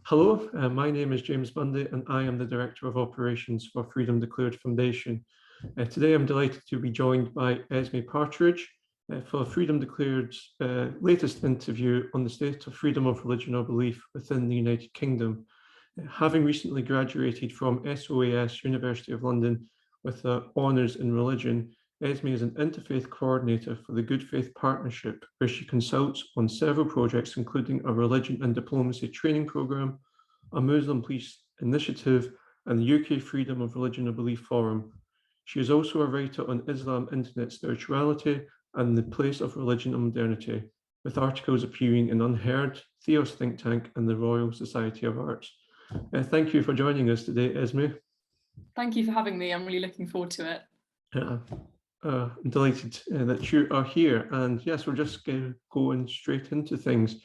Hello, my name is James Bundy and I am the Director of Operations for Freedom Declared Foundation. Today I'm delighted to be joined by Esmé Partridge for Freedom Declared's latest interview on the state of freedom of religion or belief within the United Kingdom. Having recently graduated from SOAS, University of London, with honours in religion, Esmé is an interfaith coordinator for the Good Faith Partnership, where she consults on several projects, including a religion and diplomacy training programme, a Muslim peace initiative, and the UK Freedom of Religion and Belief Forum. She is also a writer on Islam, internet spirituality, and the place of religion and modernity, with articles appearing in UnHerd, Theos think tank, and the Royal Society of Arts. Thank you for joining us today, Esmé. Thank you for having me. I'm really looking forward to it. I'm delighted that you are here. And yes, we're just going straight into things.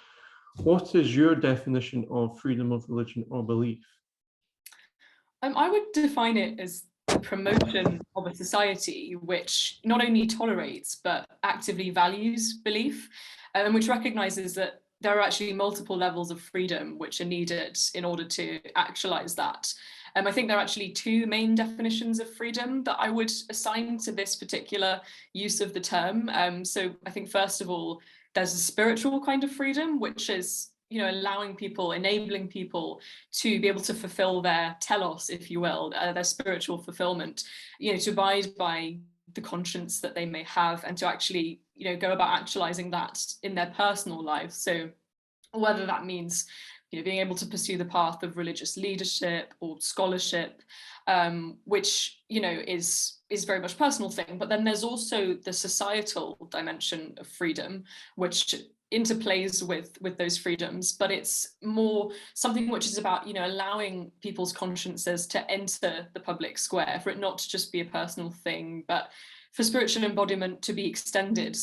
What is your definition of freedom of religion or belief? I would define it as the promotion of a society which not only tolerates but actively values belief, and which recognises that there are actually multiple levels of freedom which are needed in order to actualise that. I think there are actually two main definitions of freedom that I would assign to this particular use of the term. So I think first of all, there's a spiritual kind of freedom, which is allowing people, enabling people to be able to fulfill their telos, if you will, their spiritual fulfillment, to abide by the conscience that they may have and to actually, go about actualizing that in their personal lives. So whether that means being able to pursue the path of religious leadership or scholarship, which is very much a personal thing. But then there's also the societal dimension of freedom, which interplays with those freedoms, but it's more something which is about allowing people's consciences to enter the public square, for it not to just be a personal thing, but for spiritual embodiment to be extended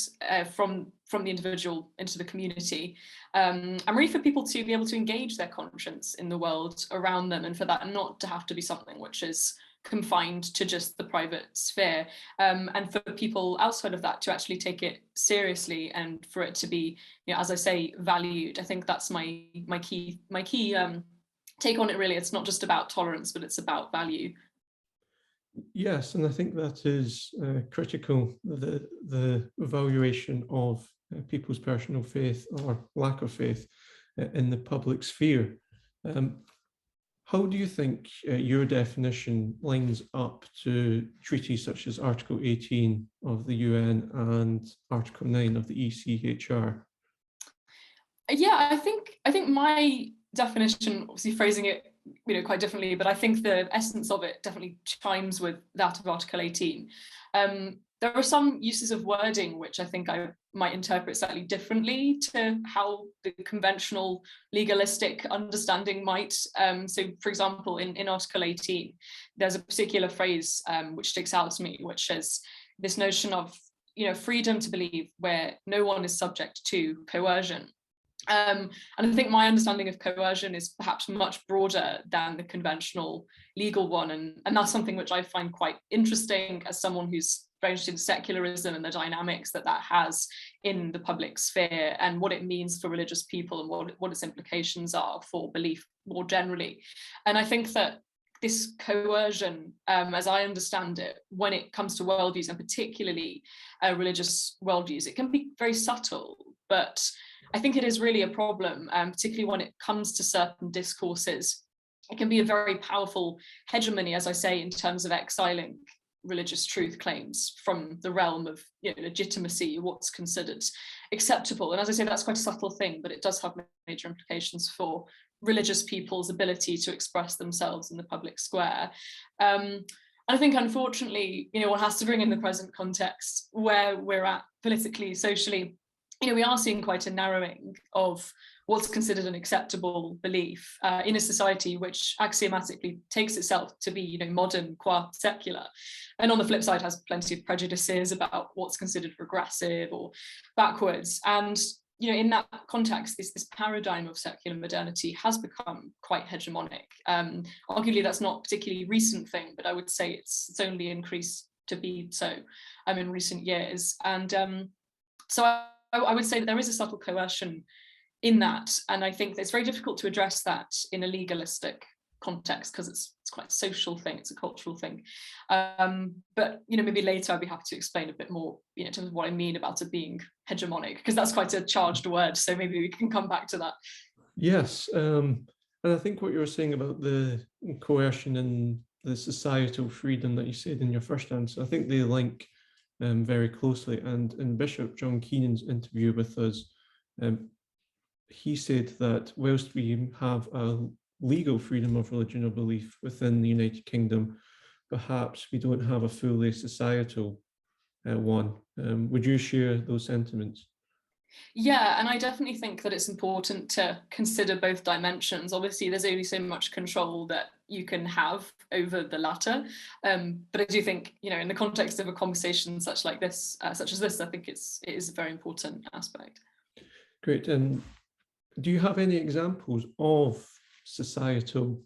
from the individual into the community, and really for people to be able to engage their conscience in the world around them, and for that not to have to be something which is confined to just the private sphere, and for people outside of that to actually take it seriously and for it to be, as I say, valued. I think that's my key take on it. Really, it's not just about tolerance, but it's about value. Yes, and I think that is critical, the evaluation of people's personal faith or lack of faith in the public sphere. How do you think your definition lines up to treaties such as Article 18 of the UN and Article 9 of the ECHR? Yeah, I think my definition, obviously phrasing it quite differently, but I think the essence of it definitely chimes with that of Article 18. There are some uses of wording which I think I might interpret slightly differently to how the conventional legalistic understanding might. So, for example, in Article 18, there's a particular phrase which sticks out to me, which is this notion of freedom to believe where no one is subject to coercion. And I think my understanding of coercion is perhaps much broader than the conventional legal one, and that's something which I find quite interesting as someone who's very interested in secularism and the dynamics that has in the public sphere and what it means for religious people and what its implications are for belief more generally. And I think that this coercion, as I understand it, when it comes to worldviews and particularly religious worldviews, it can be very subtle, but I think it is really a problem, particularly when it comes to certain discourses. It can be a very powerful hegemony, as I say, in terms of exiling religious truth claims from the realm of legitimacy, what's considered acceptable. And as I say, that's quite a subtle thing, but it does have major implications for religious people's ability to express themselves in the public square. And I think, unfortunately, one has to bring in the present context where we're at politically, socially. We are seeing quite a narrowing of what's considered an acceptable belief in a society which axiomatically takes itself to be, modern, qua secular, and on the flip side has plenty of prejudices about what's considered regressive or backwards. And in that context, this paradigm of secular modernity has become quite hegemonic. Arguably, that's not a particularly recent thing, but I would say it's only increased to be so in recent years. And so I would say that there is a subtle coercion in that. And I think it's very difficult to address that in a legalistic context because it's quite a social thing, it's a cultural thing. But maybe later I'd be happy to explain a bit more in terms of what I mean about it being hegemonic, because that's quite a charged word, so maybe we can come back to that. Yes, and I think what you were saying about the coercion and the societal freedom that you said in your first answer, I think they link very closely. And in Bishop John Keenan's interview with us, he said that whilst we have a legal freedom of religion or belief within the United Kingdom, perhaps we don't have a fully societal one. Would you share those sentiments? Yeah, and I definitely think that it's important to consider both dimensions. Obviously, there's only so much control that you can have over the latter. But I do think, in the context of a conversation such as this, I think it is a very important aspect. Great. And do you have any examples of societal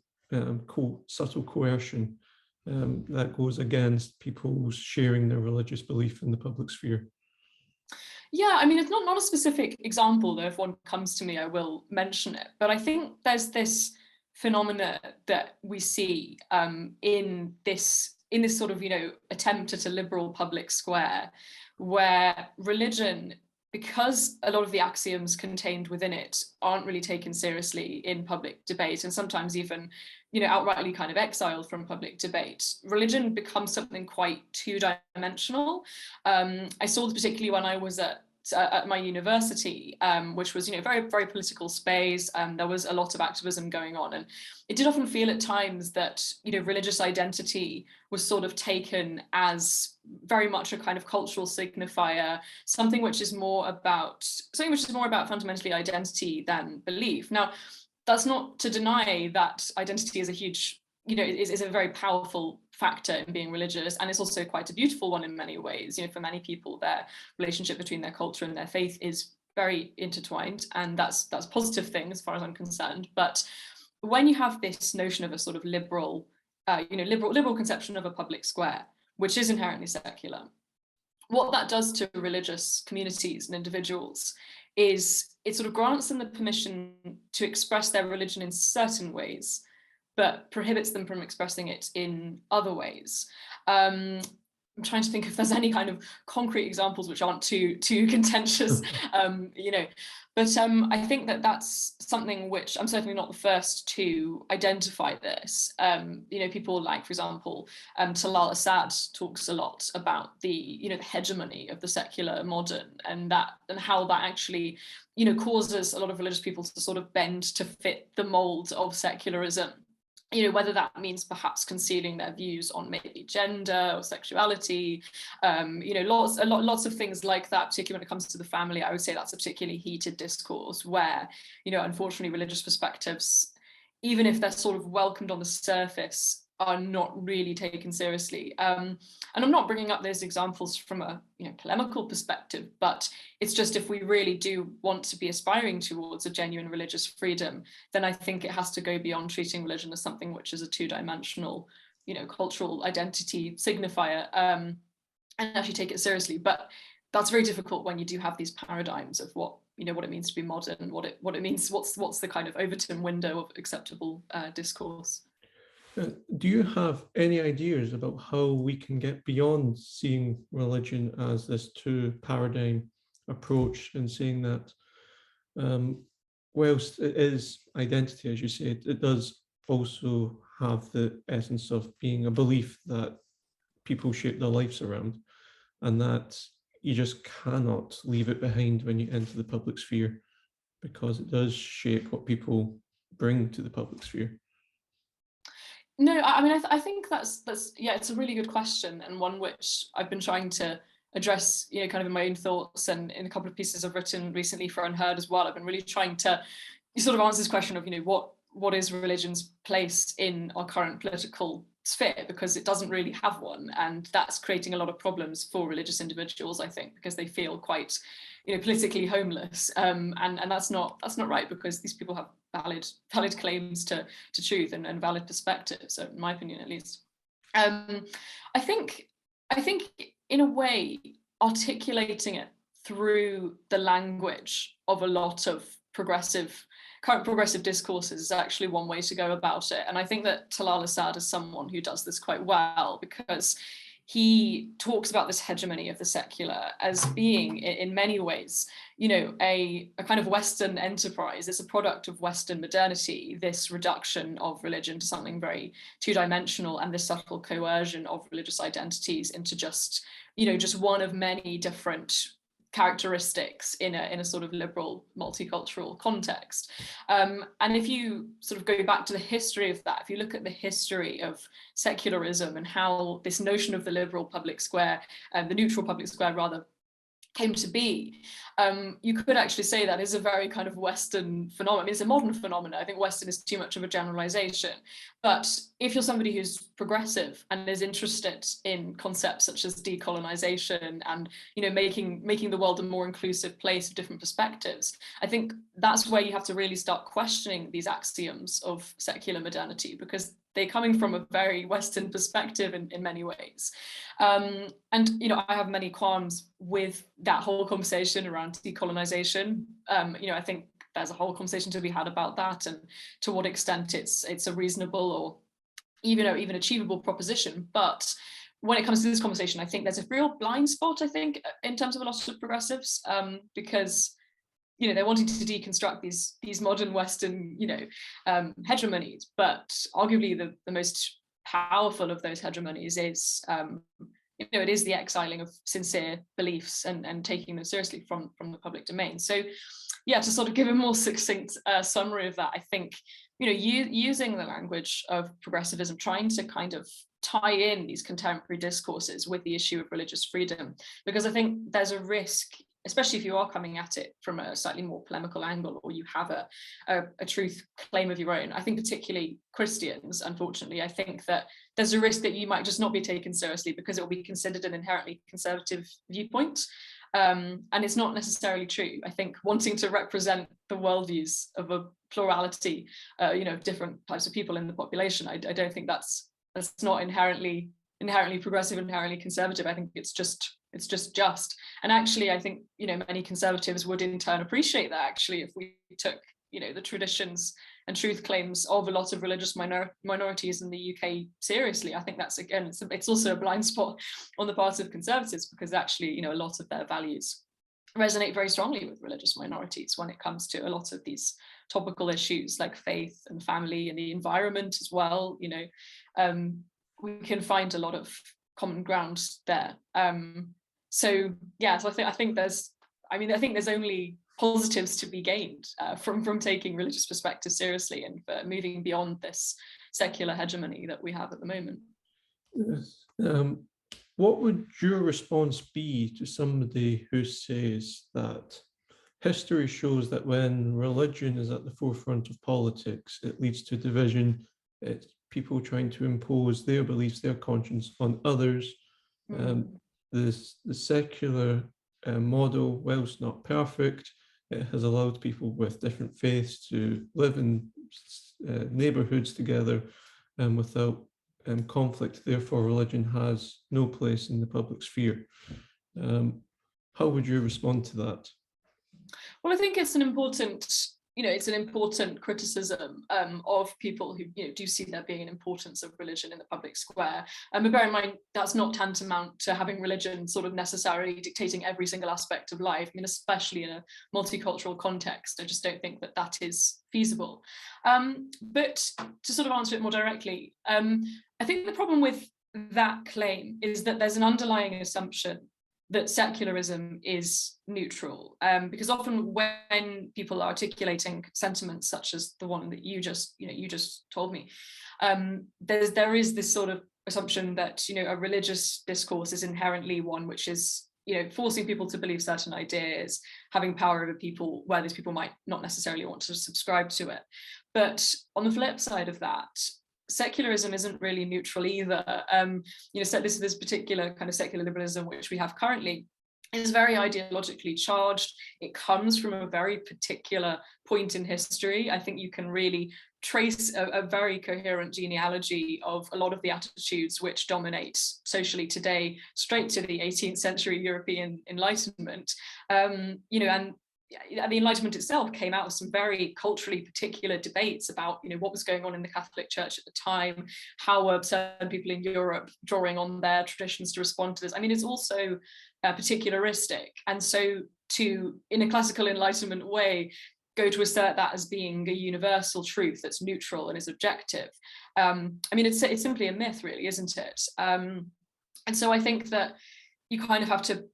subtle coercion that goes against people sharing their religious belief in the public sphere? Yeah, I mean, it's not a specific example, though. If one comes to me, I will mention it. But I think there's this phenomena that we see in this sort of, attempt at a liberal public square, where religion, because a lot of the axioms contained within it aren't really taken seriously in public debate, and sometimes even, outrightly kind of exiled from public debate, religion becomes something quite two-dimensional. I saw this particularly when I was at my university, which was, very, very political space. There was a lot of activism going on, and it did often feel at times that, religious identity was sort of taken as very much a kind of cultural signifier, something which is more about fundamentally identity than belief. Now, that's not to deny that identity is a huge, is a very powerful factor in being religious, and it's also quite a beautiful one in many ways. For many people, their relationship between their culture and their faith is very intertwined, and that's a positive thing as far as I'm concerned. But when you have this notion of a sort of liberal conception of a public square, which is inherently secular, what that does to religious communities and individuals is it sort of grants them the permission to express their religion in certain ways, but prohibits them from expressing it in other ways. I'm trying to think if there's any kind of concrete examples which aren't too contentious, But I think that that's something which I'm certainly not the first to identify this. People like, for example, Talal Assad talks a lot about the hegemony of the secular modern, and how that actually causes a lot of religious people to sort of bend to fit the mold of secularism. Whether that means perhaps concealing their views on maybe gender or sexuality, lots of things like that, particularly when it comes to the family. I would say that's a particularly heated discourse where, unfortunately, religious perspectives, even if they're sort of welcomed on the surface, are not really taken seriously. And I'm not bringing up those examples from a polemical perspective, but it's just, if we really do want to be aspiring towards a genuine religious freedom, then I think it has to go beyond treating religion as something which is a two-dimensional, cultural identity signifier, and actually take it seriously. But that's very difficult when you do have these paradigms of what it means to be modern, what it means, what's the kind of Overton window of acceptable discourse. Do you have any ideas about how we can get beyond seeing religion as this two-paradigm approach, and seeing that whilst it is identity, as you said, it does also have the essence of being a belief that people shape their lives around, and that you just cannot leave it behind when you enter the public sphere, because it does shape what people bring to the public sphere? No, I mean, I think that's it's a really good question, and one which I've been trying to address, kind of in my own thoughts, and in a couple of pieces I've written recently for UnHerd as well. I've been really trying to sort of answer this question of, what is religion's place in our current political sphere, because it doesn't really have one, and that's creating a lot of problems for religious individuals, I think, because they feel quite, politically homeless, and that's not right, because these people have valid claims to truth and valid perspectives, so in my opinion at least. I think in a way, articulating it through the language of a lot of current progressive discourses is actually one way to go about it. And I think that Talal Asad is someone who does this quite well, because he talks about this hegemony of the secular as being, in many ways, a kind of Western enterprise. It's a product of Western modernity, this reduction of religion to something very two-dimensional, and this subtle coercion of religious identities into just one of many different characteristics in a sort of liberal multicultural context. And if you sort of go back to the history of that, if you look at the history of secularism and how this notion of the liberal public square, the neutral public square rather, came to be, you could actually say that is a very kind of Western phenomenon. I mean, it's a modern phenomenon. I think Western is too much of a generalization. But if you're somebody who's progressive and is interested in concepts such as decolonization and making the world a more inclusive place of different perspectives, I think that's where you have to really start questioning these axioms of secular modernity, because they're coming from a very Western perspective in many ways. And I have many qualms with that whole conversation around decolonization. I think there's a whole conversation to be had about that, and to what extent it's a reasonable or even achievable proposition. But when it comes to this conversation, I think there's a real blind spot, I think, in terms of a lot of progressives, because they're wanting to deconstruct these modern Western hegemonies, but arguably the most powerful of those hegemonies is it is the exiling of sincere beliefs and taking them seriously from the public domain. So yeah, to sort of give a more succinct summary of that, I think using the language of progressivism, trying to kind of tie in these contemporary discourses with the issue of religious freedom, because I think there's a risk, especially if you are coming at it from a slightly more polemical angle, or you have a truth claim of your own. I think particularly Christians, unfortunately, I think that there's a risk that you might just not be taken seriously because it will be considered an inherently conservative viewpoint. And it's not necessarily true. I think wanting to represent the worldviews of a plurality, of different types of people in the population, I don't think that's not inherently progressive, inherently conservative. I think it's just. And actually, I think, many conservatives would in turn appreciate that, actually, if we took, the traditions and truth claims of a lot of religious minorities in the UK seriously. I think that's, again, it's also a blind spot on the part of conservatives, because actually, a lot of their values resonate very strongly with religious minorities when it comes to a lot of these topical issues like faith and family and the environment as well. We can find a lot of common ground there. So I think there's only positives to be gained from taking religious perspective seriously and for moving beyond this secular hegemony that we have at the moment. Yes. What would your response be to somebody who says that history shows that when religion is at the forefront of politics, it leads to division, it's people trying to impose their beliefs, their conscience on others? The secular model, whilst not perfect, it has allowed people with different faiths to live in neighborhoods together without conflict. Therefore, religion has no place in the public sphere. How would you respond to that? Well, I think it's an important criticism of people who do see there being an importance of religion in the public square. But bear in mind, that's not tantamount to having religion sort of necessarily dictating every single aspect of life. I mean, especially in a multicultural context, I just don't think that is feasible. But to sort of answer it more directly, I think the problem with that claim is that there's an underlying assumption that secularism is neutral, because often when people are articulating sentiments such as the one that you just told me, there is this sort of assumption that a religious discourse is inherently one which is forcing people to believe certain ideas, having power over people where these people might not necessarily want to subscribe to it. But on the flip side of that, secularism isn't really neutral either. So this particular kind of secular liberalism which we have currently is very ideologically charged. It comes from a very particular point in history. I think you can really trace a very coherent genealogy of a lot of the attitudes which dominate socially today straight to the 18th century European Enlightenment. And the Enlightenment itself came out of some very culturally particular debates about, what was going on in the Catholic Church at the time, how were certain people in Europe drawing on their traditions to respond to this. I mean, it's also particularistic. And so to, in a classical Enlightenment way, go to assert that as being a universal truth that's neutral and is objective. I mean, it's simply a myth, really, isn't it? And so I think that you kind of have to,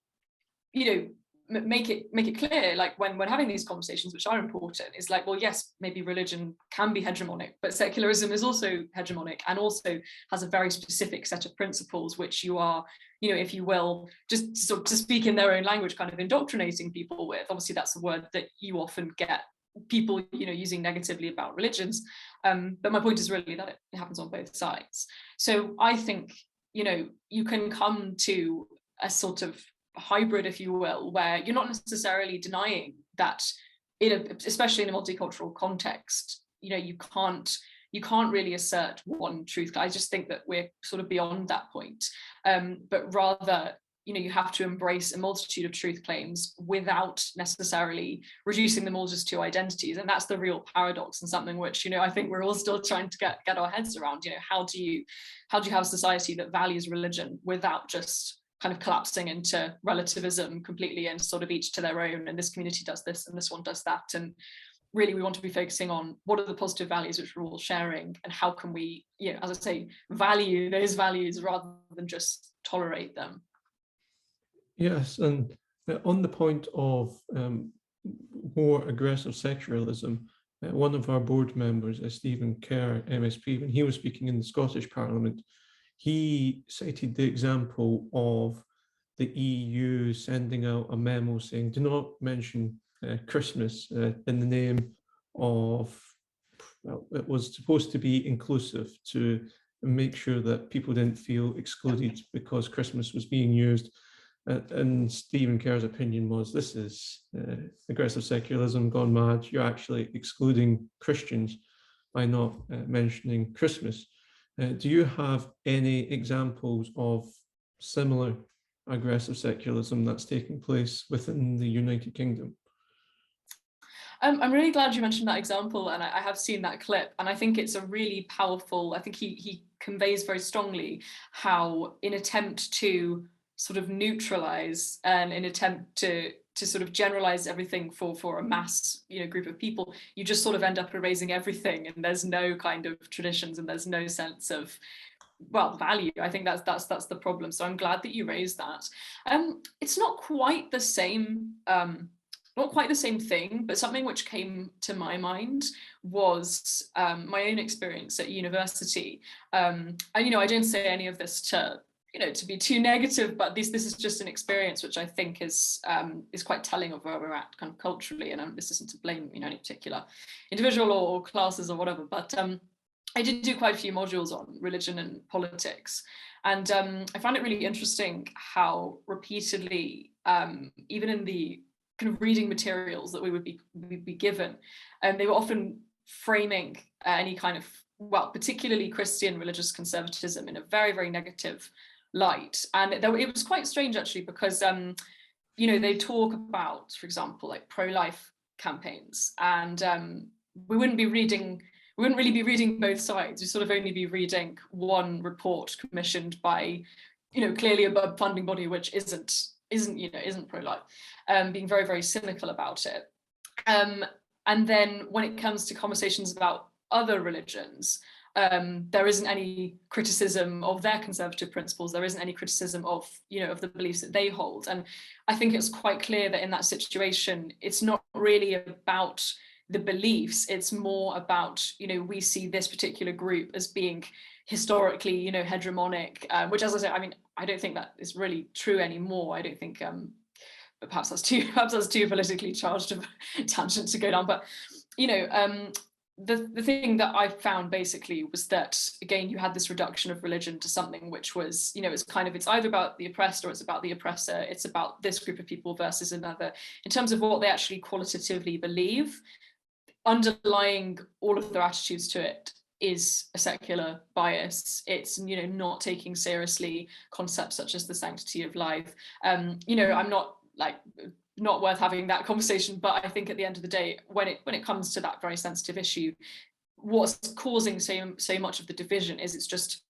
make it clear, like when having these conversations, which are important, is like, well, yes, maybe religion can be hegemonic, but secularism is also hegemonic and also has a very specific set of principles which you are, if you will, just sort of, to speak in their own language, kind of indoctrinating people with. Obviously, that's a word that you often get people, using negatively about religions. But my point is really that it happens on both sides. So I think, you can come to a sort of hybrid, if you will, where you're not necessarily denying that, especially in a multicultural context, you can't really assert one truth. I just think that we're sort of beyond that point, but rather, you have to embrace a multitude of truth claims without necessarily reducing them all just to identities. And that's the real paradox, and something which, I think we're all still trying to get our heads around. How do you have a society that values religion without just kind of collapsing into relativism completely and sort of each to their own, and this community does this and this one does that? And really, we want to be focusing on what are the positive values which we're all sharing, and how can we, as I say, value those values rather than just tolerate them. Yes, and on the point of more aggressive secularism, one of our board members, Stephen Kerr, MSP, when he was speaking in the Scottish Parliament, he cited the example of the EU sending out a memo saying, do not mention Christmas in the name of, well, it was supposed to be inclusive, to make sure that people didn't feel excluded because Christmas was being used. And Stephen Kerr's opinion was, this is aggressive secularism gone mad. You're actually excluding Christians by not mentioning Christmas. Do you have any examples of similar aggressive secularism that's taking place within the United Kingdom? I'm really glad you mentioned that example, and I have seen that clip, and I think it's a really powerful, I think he conveys very strongly how, in attempt to sort of neutralize and in attempt to sort of generalize everything for a mass group of people, you just sort of end up erasing everything, and there's no kind of traditions and there's no sense of, well, value. I think that's the problem. So I'm glad that you raised that. It's not quite the same thing, but something which came to my mind was my own experience at university. And I don't say any of this to be too negative, but this is just an experience which I think is quite telling of where we're at kind of culturally. And this isn't to blame any particular individual or classes or whatever, but I did do quite a few modules on religion and politics, and I found it really interesting how repeatedly, even in the kind of reading materials that we'd be given, they were often framing any kind of, well, particularly Christian religious conservatism in a very, very negative light. And it was quite strange, actually, because they talk about, for example, like pro-life campaigns, and we wouldn't really be reading both sides. We sort of only be reading one report commissioned by clearly a funding body which isn't pro-life, being very, very cynical about it. And then when it comes to conversations about other religions, there isn't any criticism of their conservative principles. There isn't any criticism of of the beliefs that they hold. And I think it's quite clear that in that situation, it's not really about the beliefs. It's more about, we see this particular group as being historically, hegemonic, which, as I say, I mean, I don't think that is really true anymore. I don't think, but perhaps that's too politically charged of a tangent to go down. But, the thing that I found basically was that, again, you had this reduction of religion to something which was, it's either about the oppressed or it's about the oppressor. It's about this group of people versus another. In terms of what they actually qualitatively believe, underlying all of their attitudes to it is a secular bias. It's not taking seriously concepts such as the sanctity of life. I'm not like not worth having that conversation. But I think at the end of the day, when it comes to that very sensitive issue, what's causing so much of the division is it's just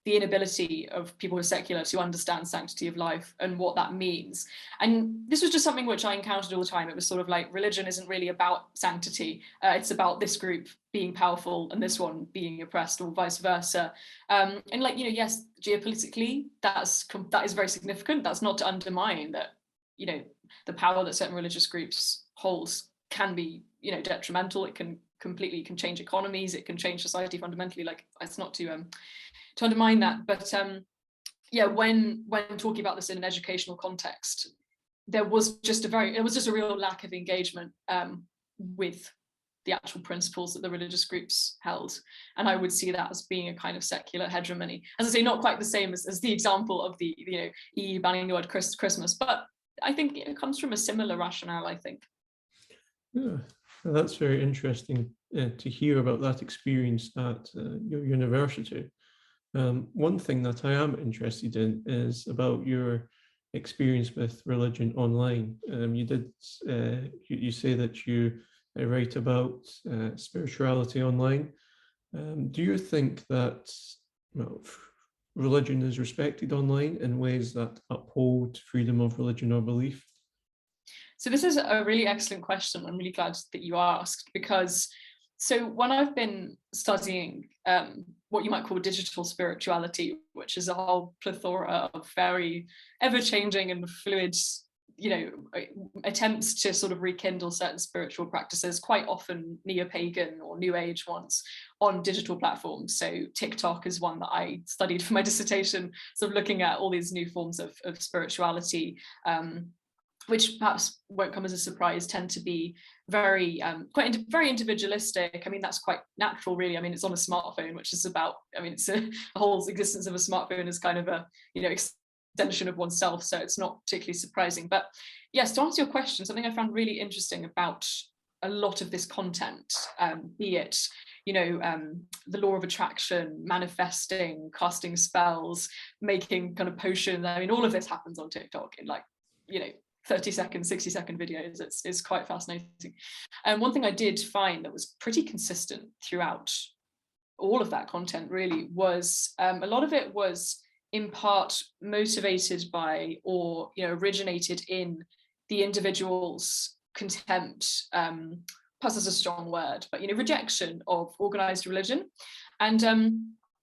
the inability of people who are secular to understand sanctity of life and what that means. And this was just something which I encountered all the time. It was sort of like, religion isn't really about sanctity. It's about this group being powerful and this one being oppressed, or vice versa. And like, you know, yes, geopolitically, that is very significant. That's not to undermine that, you know, the power that certain religious groups hold can be, you know, detrimental. It can change economies. It can change society fundamentally. Like, it's not to undermine that, but yeah, when talking about this in an educational context, there was just a real lack of engagement with the actual principles that the religious groups held, and I would see that as being a kind of secular hegemony. As I say, not quite the same as the example of the, you know, EU banning the word Christmas, but I think it comes from a similar rationale, I think. Yeah, well, that's very interesting to hear about that experience at your university. One thing that I am interested in is about your experience with religion online. You say that you write about spirituality online. Do you think that, well, religion is respected online in ways that uphold freedom of religion or belief? So this is a really excellent question. I'm really glad that you asked, because so when I've been studying what you might call digital spirituality, which is a whole plethora of very ever-changing and fluid, you know, attempts to sort of rekindle certain spiritual practices, quite often neo-pagan or new age ones, on digital platforms. So TikTok is one that I studied for my dissertation, sort of looking at all these new forms of spirituality, which perhaps won't come as a surprise, tend to be very very individualistic. I mean, that's quite natural, really. I mean, it's on a smartphone, which is about, I mean, it's the whole existence of a smartphone is kind of a, you know, extension of oneself, so it's not particularly surprising. But yes, to answer your question, something I found really interesting about a lot of this content, be it, you know, the law of attraction, manifesting, casting spells, making kind of potions. I mean, all of this happens on TikTok in, like, you know, 30-second, 60-second videos. It's quite fascinating. And one thing I did find that was pretty consistent throughout all of that content really was a lot of it was in part motivated by, or, you know, originated in the individual's contempt, plus is a strong word, but, you know, rejection of organized religion. And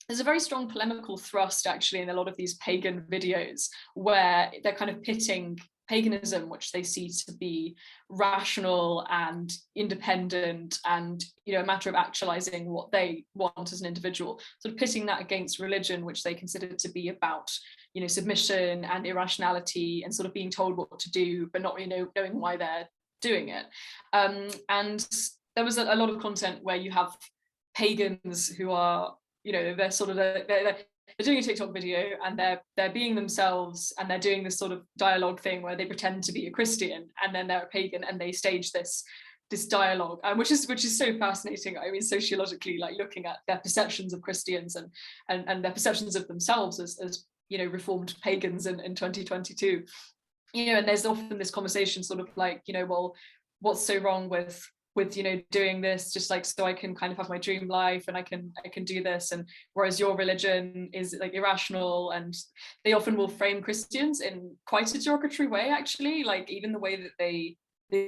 there's a very strong polemical thrust actually in a lot of these pagan videos where they're kind of pitting paganism, which they see to be rational and independent and, you know, a matter of actualizing what they want as an individual, sort of pitting that against religion, which they consider to be about, you know, submission and irrationality and sort of being told what to do, but not really knowing why they're doing it. And there was a lot of content where you have pagans who are, you know, they're sort of they're doing a TikTok video and they're being themselves, and they're doing this sort of dialogue thing where they pretend to be a Christian and then they're a pagan, and they stage this dialogue, which is so fascinating. I mean, sociologically, like looking at their perceptions of Christians and their perceptions of themselves as you know, reformed pagans in 2022. You know, and there's often this conversation sort of like, you know, well, what's so wrong with you know, doing this just like so I can kind of have my dream life and I can do this, and whereas your religion is like irrational. And they often will frame Christians in quite a derogatory way, actually. Like even the way that they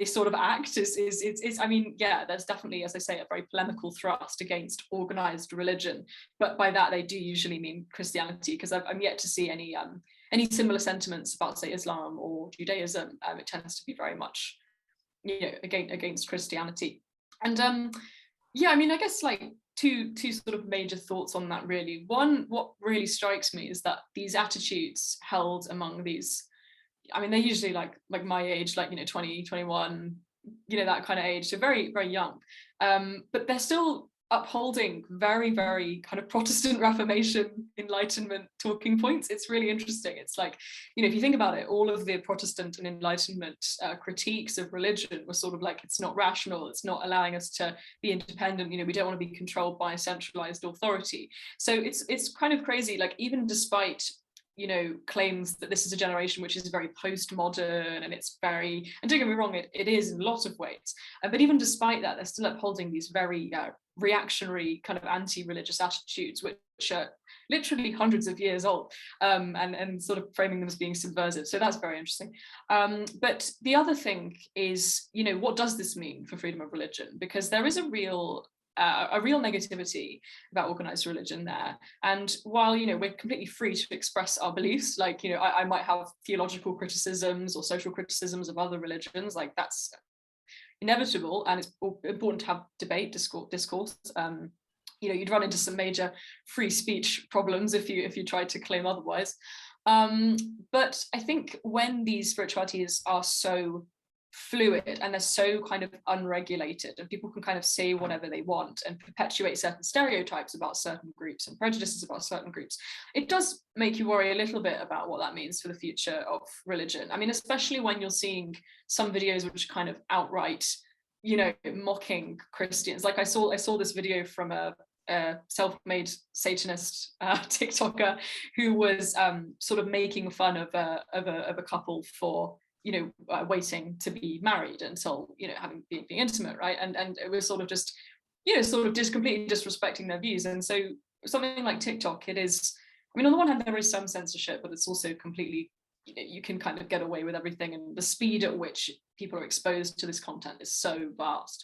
sort of act is I mean, yeah, there's definitely, as I say, a very polemical thrust against organized religion, but by that they do usually mean Christianity, because I'm yet to see any similar sentiments about, say, Islam or Judaism. It tends to be very much, you know, against Christianity. And yeah, I mean, I guess like two sort of major thoughts on that really. One, what really strikes me is that these attitudes held among these, I mean, they're usually like my age, like, you know, 20, 21, you know, that kind of age, so very, very young. But they're still upholding very, very kind of Protestant Reformation, Enlightenment talking points. It's really interesting. It's like, you know, if you think about it, all of the Protestant and Enlightenment critiques of religion were sort of like, it's not rational, it's not allowing us to be independent, you know, we don't want to be controlled by a centralized authority. So it's kind of crazy, like even despite claims that this is a generation which is very postmodern, and it's very, and don't get me wrong, it is in a lot of ways, but even despite that, they're still upholding these very reactionary kind of anti-religious attitudes, which are literally hundreds of years old, and sort of framing them as being subversive. So that's very interesting. But the other thing is, what does this mean for freedom of religion? Because there is a real negativity about organized religion there. And while, we're completely free to express our beliefs, like, I might have theological criticisms or social criticisms of other religions, like that's inevitable, and it's important to have debate, discourse. You'd run into some major free speech problems if you tried to claim otherwise. But I think when these spiritualities are so fluid and they're so kind of unregulated, and people can kind of say whatever they want and perpetuate certain stereotypes about certain groups and prejudices about certain groups, it does make you worry a little bit about what that means for the future of religion. I mean, especially when you're seeing some videos which kind of outright, mocking Christians. Like I saw this video from a self-made Satanist TikToker who was sort of making fun of a couple for waiting to be married until having being intimate, right? And it was sort of just completely disrespecting their views. And so something like TikTok, it is, I mean, on the one hand there is some censorship, but it's also completely, you can kind of get away with everything, and the speed at which people are exposed to this content is so vast.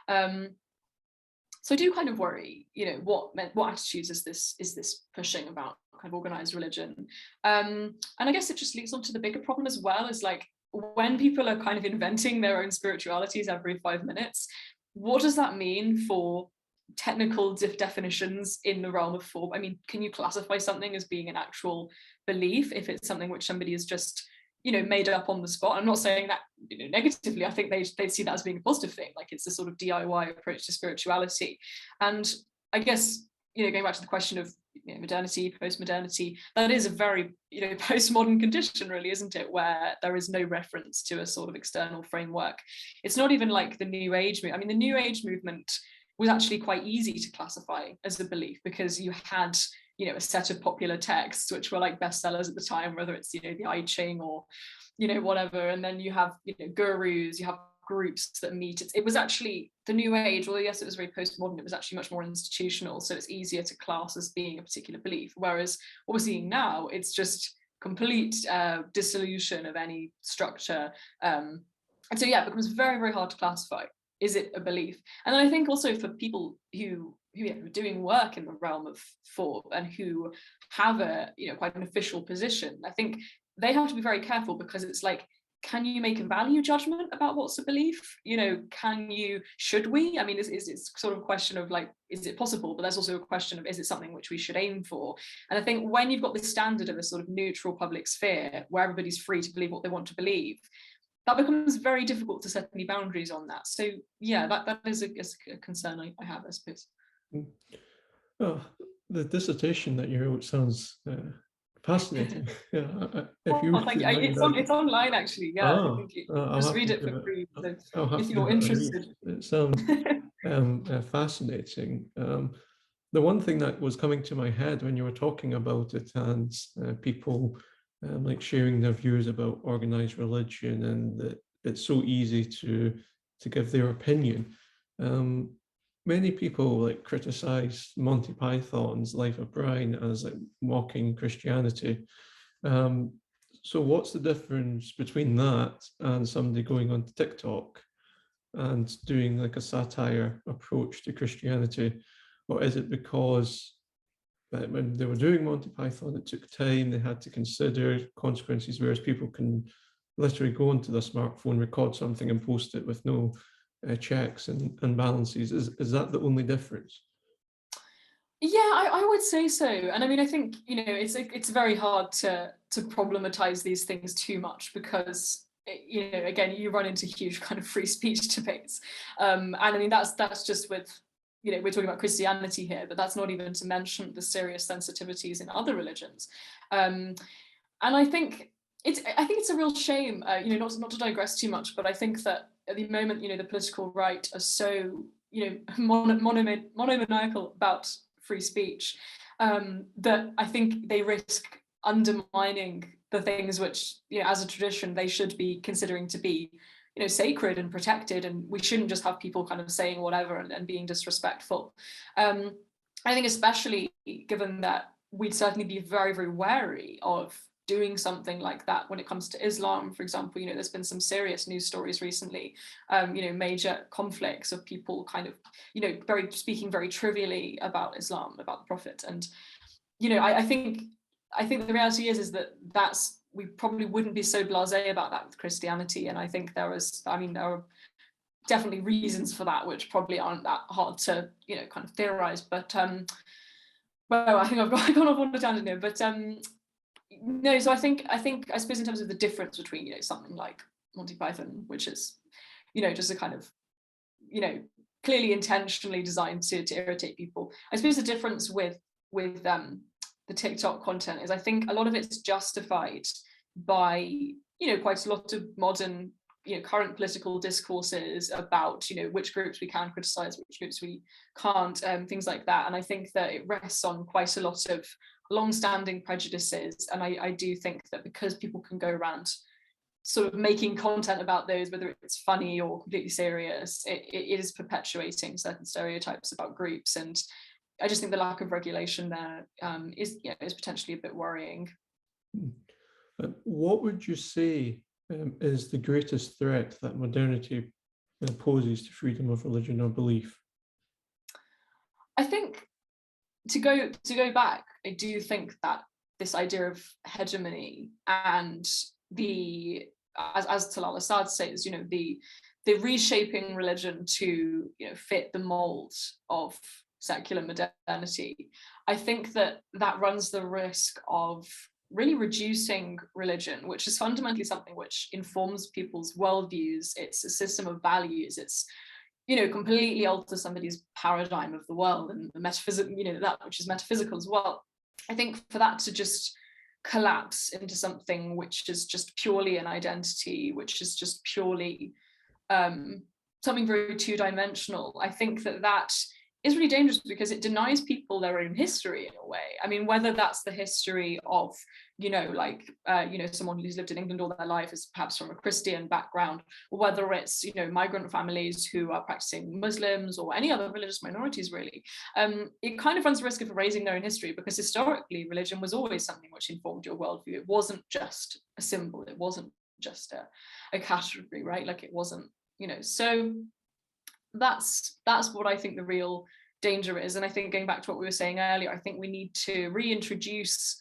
So I do kind of worry, what attitudes is this pushing about kind of organized religion? And I guess it just leads on to the bigger problem as well, is like, when people are kind of inventing their own spiritualities every 5 minutes, what does that mean for technical definitions in the realm of form? I mean, can you classify something as being an actual belief if it's something which somebody has just made up on the spot? I'm not saying that negatively. I think they'd see that as being a positive thing, like it's a sort of DIY approach to spirituality. And I guess going back to the question of modernity, post-modernity, that is a very postmodern condition, really, isn't it, where there is no reference to a sort of external framework. It's not even like the New Age movement. I mean, the New Age movement was actually quite easy to classify as a belief, because you had a set of popular texts which were like bestsellers at the time, whether it's the I Ching or whatever, and then you have gurus, you have groups that meet. It was actually the New Age, although yes, it was very postmodern, it was actually much more institutional, so it's easier to class as being a particular belief. Whereas what we're seeing now, it's just complete dissolution of any structure, and so it becomes very, very hard to classify. Is it a belief? And then I think also for people who are doing work in the realm of thought and who have a quite an official position, I think they have to be very careful, because it's like, can you make a value judgment about what's a belief? Should we? I mean, it's sort of a question of like, is it possible? But there's also a question of, is it something which we should aim for? And I think when you've got this standard of a sort of neutral public sphere where everybody's free to believe what they want to believe, that becomes very difficult to set any boundaries on that. So yeah, that is a concern I have, I suppose. Oh, the dissertation that you wrote sounds fascinating. Yeah, if you thank you. It's online actually. Yeah, I think you just read it for free. So if you're interested, it sounds fascinating. The one thing that was coming to my head when you were talking about it, and people like sharing their views about organized religion, and that it's so easy to give their opinion. Many people like criticize Monty Python's Life of Brian as like mocking Christianity. So what's the difference between that and somebody going on TikTok and doing like a satire approach to Christianity? Or is it because when they were doing Monty Python, it took time, they had to consider consequences, whereas people can literally go onto their smartphone, record something and post it with no checks and balances? Is that the only difference? Yeah, I would say so. And I mean, I think it's very hard to problematize these things too much, because again, you run into huge kind of free speech debates, and I mean that's just with we're talking about Christianity here, but that's not even to mention the serious sensitivities in other religions, and I think it's a real shame, not to digress too much, but I think that at the moment, the political right are so, monomaniacal about free speech, that I think they risk undermining the things which, as a tradition, they should be considering to be, sacred and protected, and we shouldn't just have people kind of saying whatever and being disrespectful. I think especially given that we'd certainly be very, very wary of doing something like that when it comes to Islam, for example. There's been some serious news stories recently, major conflicts of people kind of, speaking very trivially about Islam, about the Prophet. And, I think the reality is that we probably wouldn't be so blasé about that with Christianity. And I think there are definitely reasons for that, which probably aren't that hard to, kind of theorize. But, well, I think I've gone off on a tangent here, but no, so I suppose in terms of the difference between, something like Monty Python, which is, just a kind of, clearly intentionally designed to irritate people. I suppose the difference with the TikTok content is I think a lot of it's justified by, quite a lot of modern, current political discourses about, which groups we can criticize, which groups we can't, things like that. And I think that it rests on quite a lot of long-standing prejudices. And I do think that because people can go around sort of making content about those, whether it's funny or completely serious, it is perpetuating certain stereotypes about groups. And I just think the lack of regulation there is potentially a bit worrying. What would you say is the greatest threat that modernity poses to freedom of religion or belief? I think to go back, I do think that this idea of hegemony and the, as Talal Assad says, the reshaping religion to fit the mold of secular modernity, I think that runs the risk of really reducing religion, which is fundamentally something which informs people's worldviews. It's a system of values. It's completely alters somebody's paradigm of the world and the metaphysical, that which is metaphysical as well. I think for that to just collapse into something which is just purely an identity, which is just purely something very two-dimensional, I think that is really dangerous because it denies people their own history in a way. I mean, whether that's the history of, someone who's lived in England all their life is perhaps from a Christian background, or whether it's, migrant families who are practicing Muslims or any other religious minorities, really. It kind of runs the risk of erasing their own history because historically religion was always something which informed your worldview. It wasn't just a symbol. It wasn't just a category, right? Like it wasn't, so that's what I think the real danger is. And I think going back to what we were saying earlier, I think we need to reintroduce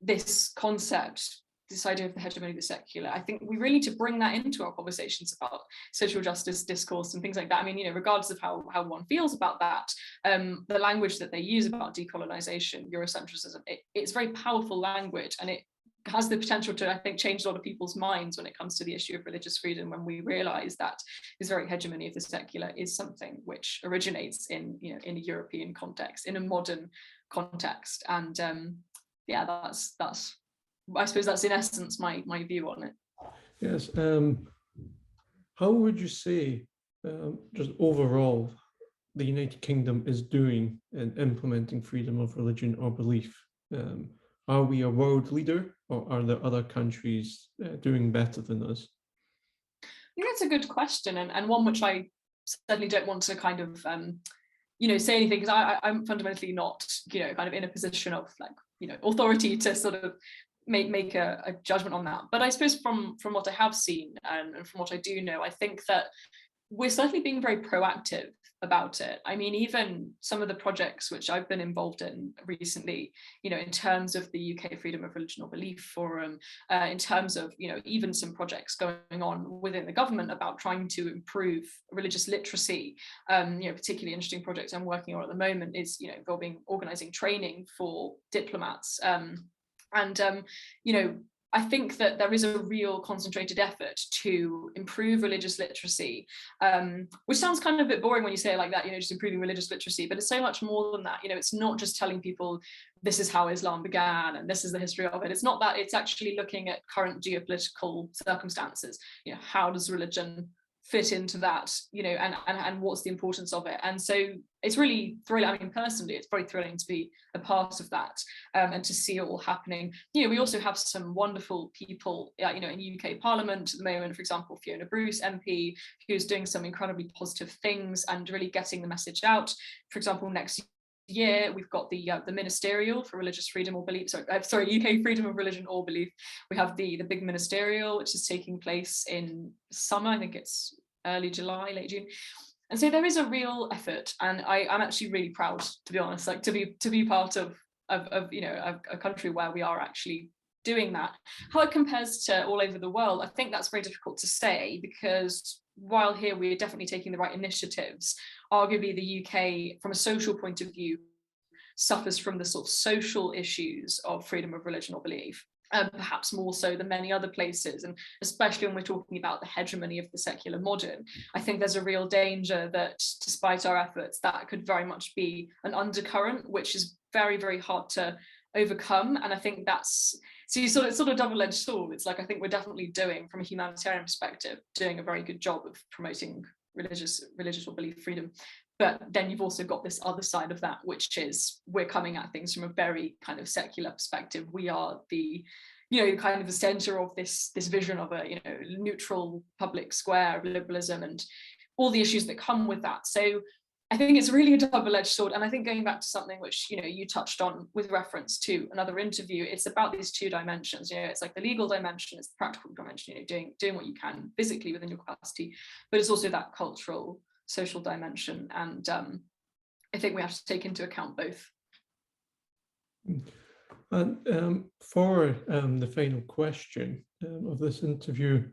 this concept, this idea of the hegemony of the secular. I think we really need to bring that into our conversations about social justice discourse and things like that. I mean, regardless of how one feels about that, the language that they use about decolonization, Eurocentrism, it's very powerful language, and it has the potential to, I think, change a lot of people's minds when it comes to the issue of religious freedom, when we realize that this very hegemony of the secular is something which originates in a European context, in a modern context. And that's I suppose that's in essence my view on it. Yes. How would you say just overall the United Kingdom is doing in implementing freedom of religion or belief? Are we a world leader, or are there other countries doing better than us? I think that's a good question, and one which I certainly don't want to kind of say anything, because I'm fundamentally not kind of in a position of authority to sort of make a judgment on that. But I suppose from what I have seen and from what I do know, I think that we're certainly being very proactive about it. I mean, even some of the projects which I've been involved in recently, in terms of the UK Freedom of Religion or Belief Forum, in terms of, even some projects going on within the government about trying to improve religious literacy, particularly interesting project I'm working on at the moment is, involving organising training for diplomats. I think that there is a real concentrated effort to improve religious literacy, which sounds kind of a bit boring when you say it like that, just improving religious literacy, but it's so much more than that. It's not just telling people this is how Islam began and this is the history of it. It's not that. It's actually looking at current geopolitical circumstances. How does religion fit into that, you know, and what's the importance of it. And so it's really thrilling. I mean, personally, it's very thrilling to be a part of that, and to see it all happening. You know, we also have some wonderful people, you know, in UK Parliament at the moment, for example, Fiona Bruce MP, who's doing some incredibly positive things and really getting the message out. For example, next year we've got the ministerial for religious freedom or belief, sorry, UK freedom of religion or belief. We have the big ministerial, which is taking place in summer. I think it's early July, late June. And so there is a real effort, and I'm actually really proud, to be honest, like to be part of you know, a country where we are actually doing that. How it compares to all over the world, I think that's very difficult to say, because while here we're definitely taking the right initiatives, arguably the UK, from a social point of view, suffers from the sort of social issues of freedom of religion or belief, perhaps more so than many other places. And especially when we're talking about the hegemony of the secular modern, I think there's a real danger that despite our efforts, that could very much be an undercurrent, which is very, very hard to overcome. And I think that's, so you sort of double-edged sword. It's like, I think we're definitely doing, from a humanitarian perspective, doing a very good job of promoting religious or belief freedom. But then you've also got this other side of that, which is we're coming at things from a very kind of secular perspective. We are the, you know, kind of the center of this vision of a, you know, neutral public square of liberalism and all the issues that come with that. So I think it's really a double-edged sword. And I think going back to something which, you know, you touched on with reference to another interview, it's about these two dimensions. You know, it's like the legal dimension, it's the practical dimension, you know, doing what you can physically within your capacity, but it's also that cultural, social dimension. And I think we have to take into account both. And for the final question of this interview,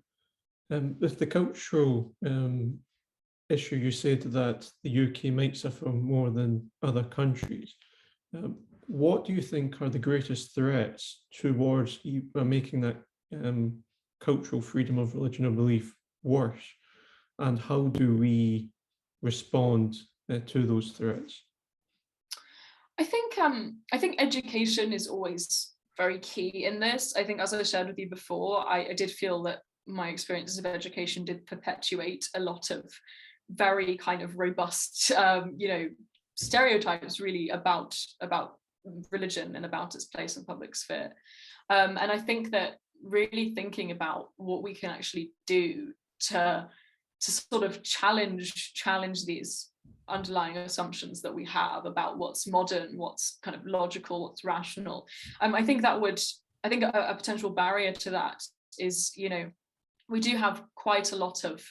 with the cultural issue, you said that the UK might suffer more than other countries. What do you think are the greatest threats towards making that cultural freedom of religion or belief worse? And how do we respond to those threats? I think education is always very key in this. I think, as I shared with you before, I did feel that my experiences of education did perpetuate a lot of very kind of robust, you know, stereotypes really about religion and about its place in public sphere. And I think that really thinking about what we can actually do to sort of challenge these underlying assumptions that we have about what's modern, what's kind of logical, what's rational. I think a potential barrier to that is, you know, we do have quite a lot of,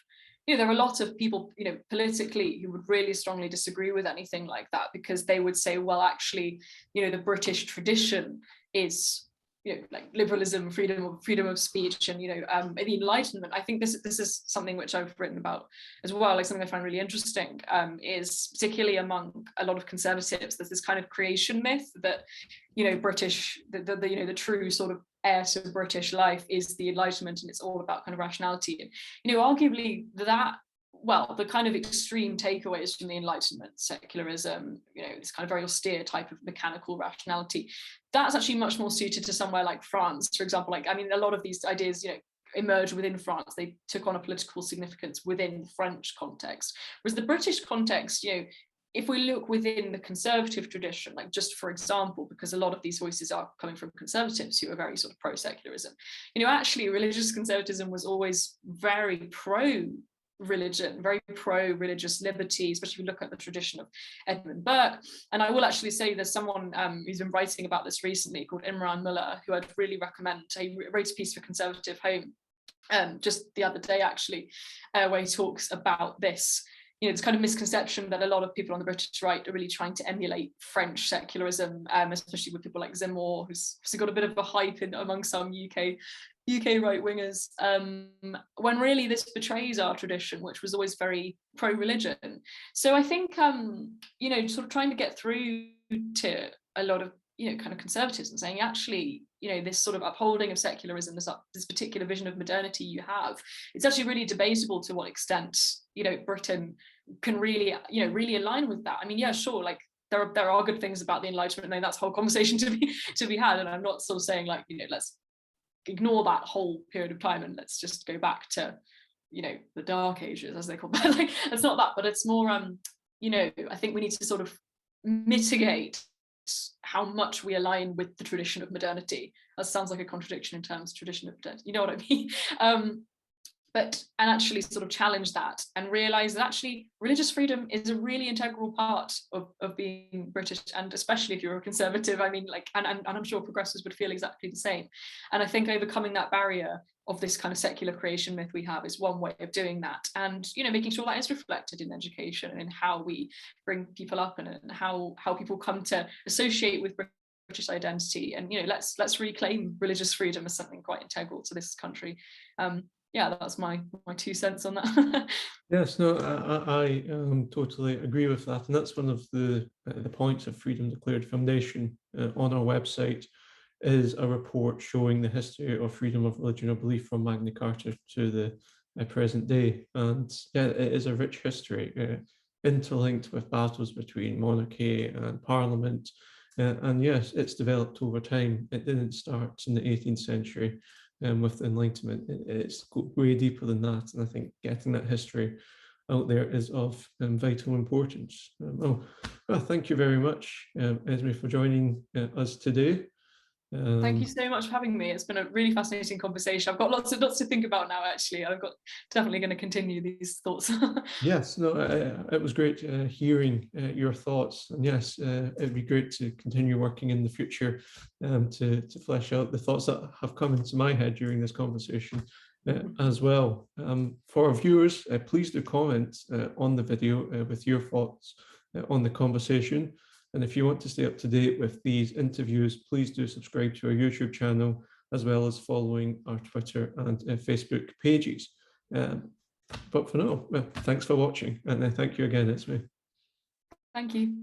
you know, there are a lot of people, you know, politically who would really strongly disagree with anything like that, because they would say, well, actually, you know, the British tradition is, you know, like liberalism, freedom of speech, and, you know, the Enlightenment. I think this is something which I've written about as well, like something I find really interesting, is particularly among a lot of conservatives, there's this kind of creation myth that, you know, British, the you know, the true sort of heir to British life is the Enlightenment, and it's all about kind of rationality. And, you know, arguably that, well, the kind of extreme takeaways from the Enlightenment, secularism, you know, this kind of very austere type of mechanical rationality, that's actually much more suited to somewhere like France, for example. Like, I mean, a lot of these ideas, you know, emerged within France. They took on a political significance within the French context. Whereas the British context, you know, if we look within the conservative tradition, like just for example, because a lot of these voices are coming from conservatives who are very sort of pro-secularism, you know, actually religious conservatism was always very pro-religion, very pro-religious liberty, especially if you look at the tradition of Edmund Burke. And I will actually say there's someone who's been writing about this recently called Imran Mullah, who I'd really recommend. He wrote a piece for Conservative Home just the other day, actually, where he talks about this, you know, this kind of misconception that a lot of people on the British right are really trying to emulate French secularism, especially with people like Zemmour, who's got a bit of a hype among some UK right-wingers, when really this betrays our tradition, which was always very pro-religion. So I think, you know, sort of trying to get through to a lot of, you know, kind of conservatives and saying, actually, you know, this sort of upholding of secularism, this particular vision of modernity you have, it's actually really debatable to what extent, you know, Britain can really, you know, really align with that. I mean, yeah, sure, like there are good things about the Enlightenment, and that's a whole conversation to be had. And I'm not sort of saying like, you know, let's ignore that whole period of time and let's just go back to the dark ages, as they call them. Like, it's not that, but it's more, I think we need to sort of mitigate how much we align with the tradition of modernity. That sounds like a contradiction in terms of tradition of modernity, you know what I mean? And actually sort of challenge that and realize that actually religious freedom is a really integral part of being British, and especially if you're a conservative, I mean, like, and I'm sure progressives would feel exactly the same. And I think overcoming that barrier of this kind of secular creation myth we have is one way of doing that, and making sure that is reflected in education and in how we bring people up, and how people come to associate with British identity. And let's reclaim religious freedom as something quite integral to this country. Yeah, that's my 2 cents on that. Yes, no, I totally agree with that, and that's one of the points of Freedom Declared Foundation on our website, is a report showing the history of freedom of religion or belief from Magna Carta to the present day. And yeah, it is a rich history, interlinked with battles between monarchy and parliament. And yes, it's developed over time. It didn't start in the 18th century. With the Enlightenment, it's way deeper than that, and I think getting that history out there is of vital importance. Well, thank you very much, Esmé, for joining us today. Thank you so much for having me. It's been a really fascinating conversation. I've got lots to think about now, actually. I've got definitely going to continue these thoughts. Yes, no, it was great hearing your thoughts. And yes, it'd be great to continue working in the future to flesh out the thoughts that have come into my head during this conversation as well. For our viewers, please do comment on the video with your thoughts on the conversation. And if you want to stay up to date with these interviews, please do subscribe to our YouTube channel, as well as following our Twitter and Facebook pages. But for now, thanks for watching, and thank you again, Esmé. Thank you.